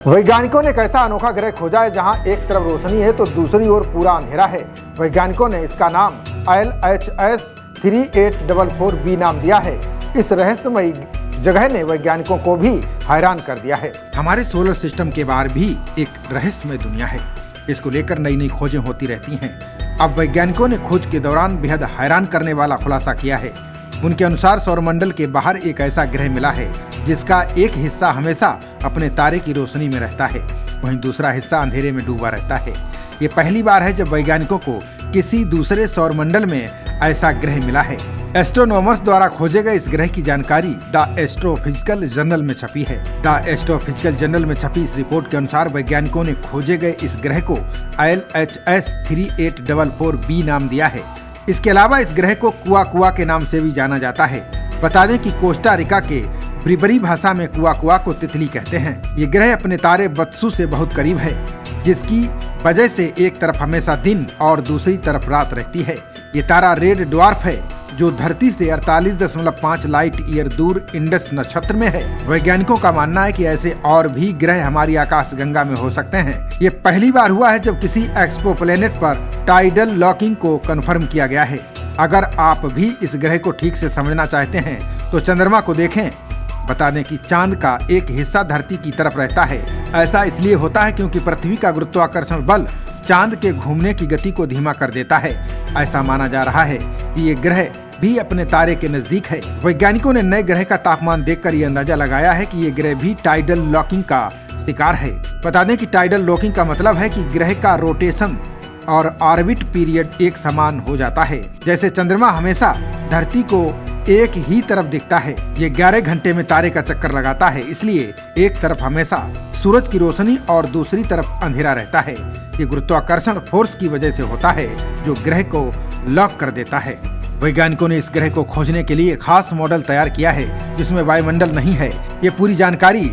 वैज्ञानिकों ने एक ऐसा अनोखा ग्रह खोजा है जहां एक तरफ रोशनी है तो दूसरी ओर पूरा अंधेरा है। वैज्ञानिकों ने इसका नाम LHS 3844b नाम दिया है। इस रहस्यमयी जगह ने वैज्ञानिकों को भी हैरान कर दिया है। हमारे सोलर सिस्टम के बाहर भी एक रहस्यमय दुनिया है। इसको लेकर नई नई खोजें होती रहती हैं। अब वैज्ञानिकों ने खोज के दौरान बेहद हैरान करने वाला खुलासा किया है। उनके अनुसार सौरमंडल के बाहर एक ऐसा ग्रह मिला है जिसका एक हिस्सा हमेशा अपने तारे की रोशनी में रहता है, वहीं दूसरा हिस्सा अंधेरे में डूबा रहता है। ये पहली बार है जब वैज्ञानिकों को किसी दूसरे सौरमंडल में ऐसा ग्रह मिला है। एस्ट्रोनॉमर्स द्वारा खोजे गए इस ग्रह की जानकारी द एस्ट्रोफिजिकल जर्नल में छपी है। द एस्ट्रोफिजिकल जर्नल में छपी इस रिपोर्ट के अनुसार वैज्ञानिकों ने खोजे गए इस ग्रह को LHS 3844b नाम दिया है। इसके अलावा इस ग्रह को कुआ कुआ के नाम से भी जाना जाता है। बता दें कि कोस्टा रिका के ब्रिबरी भाषा में कुआ कुआ को तितली कहते हैं। ये ग्रह अपने तारे बत्सु से बहुत करीब है, जिसकी वजह से एक तरफ हमेशा दिन और दूसरी तरफ रात रहती है। ये तारा रेड ड्वार्फ है जो धरती से 48.5 लाइट ईयर दूर इंडस नक्षत्र में है। वैज्ञानिकों का मानना है कि ऐसे और भी ग्रह हमारी आकाशगंगा में हो सकते हैं। ये पहली बार हुआ है जब किसी एक्सोप्लैनेट पर टाइडल लॉकिंग को कंफर्म किया गया है। अगर आप भी इस ग्रह को ठीक से समझना चाहते हैं तो चंद्रमा को देखें। बता दें कि चांद का एक हिस्सा धरती की तरफ रहता है। ऐसा इसलिए होता है क्योंकि पृथ्वी का गुरुत्वाकर्षण बल चांद के घूमने की गति को धीमा कर देता है। ऐसा माना जा रहा है कि ये ग्रह भी अपने तारे के नजदीक है। वैज्ञानिकों ने नए ग्रह का तापमान देखकर ये अंदाजा लगाया है कि ये ग्रह भी टाइडल लॉकिंग का शिकार है। बता दें कि टाइडल लॉकिंग का मतलब है कि ग्रह का रोटेशन और ऑर्बिट पीरियड एक समान हो जाता है। जैसे चंद्रमा हमेशा धरती को एक ही तरफ दिखता है, ये 11 घंटे में तारे का चक्कर लगाता है, इसलिए एक तरफ हमेशा सूरज की रोशनी और दूसरी तरफ अंधेरा रहता है। ये गुरुत्वाकर्षण फोर्स की वजह से होता है जो ग्रह को लॉक कर देता है। वैज्ञानिकों ने इस ग्रह को खोजने के लिए खास मॉडल तैयार किया है जिसमें वायुमंडल नहीं है। ये पूरी जानकारी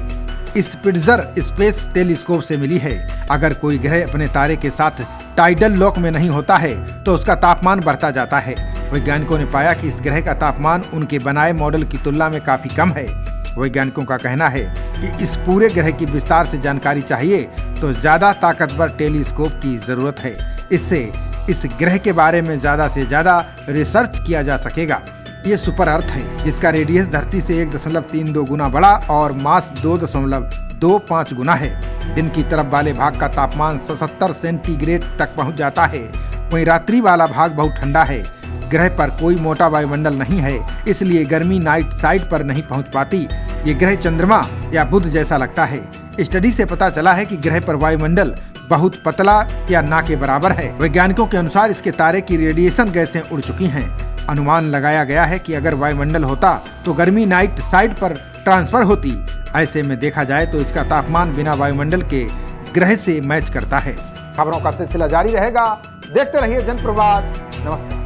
स्पिट्जर स्पेस टेलीस्कोप से मिली है। अगर कोई ग्रह अपने तारे के साथ टाइडल लॉक में नहीं होता है तो उसका तापमान बढ़ता जाता है। वैज्ञानिकों ने पाया कि इस ग्रह का तापमान उनके बनाए मॉडल की तुलना में काफी कम है। वैज्ञानिकों का कहना है कि इस पूरे ग्रह की विस्तार से जानकारी चाहिए तो ज्यादा ताकतवर टेलीस्कोप की जरूरत है। इससे इस ग्रह के बारे में ज्यादा से ज्यादा रिसर्च किया जा सकेगा। ये सुपर अर्थ है जिसका रेडियस धरती से 1.32 गुना बड़ा और मास 2.25 गुना है। दिन की तरफ वाले भाग का तापमान 77 सेंटीग्रेड तक पहुंच जाता है, वहीं रात्रि वाला भाग बहुत ठंडा है। ग्रह पर कोई मोटा वायुमंडल नहीं है, इसलिए गर्मी नाइट साइड पर नहीं पहुंच पाती। ये ग्रह चंद्रमा या बुध जैसा लगता है। स्टडी से पता चला है कि ग्रह पर वायुमंडल बहुत पतला या ना के बराबर है। वैज्ञानिकों के अनुसार इसके तारे की रेडिएशन गैसें उड़ चुकी हैं। अनुमान लगाया गया है कि अगर वायुमंडल होता तो गर्मी नाइट साइड पर ट्रांसफर होती। ऐसे में देखा जाए तो इसका तापमान बिना वायुमंडल के ग्रह से मैच करता है। खबरों का सिलसिला जारी रहेगा। देखते रहिए जनप्रवाद। नमस्कार।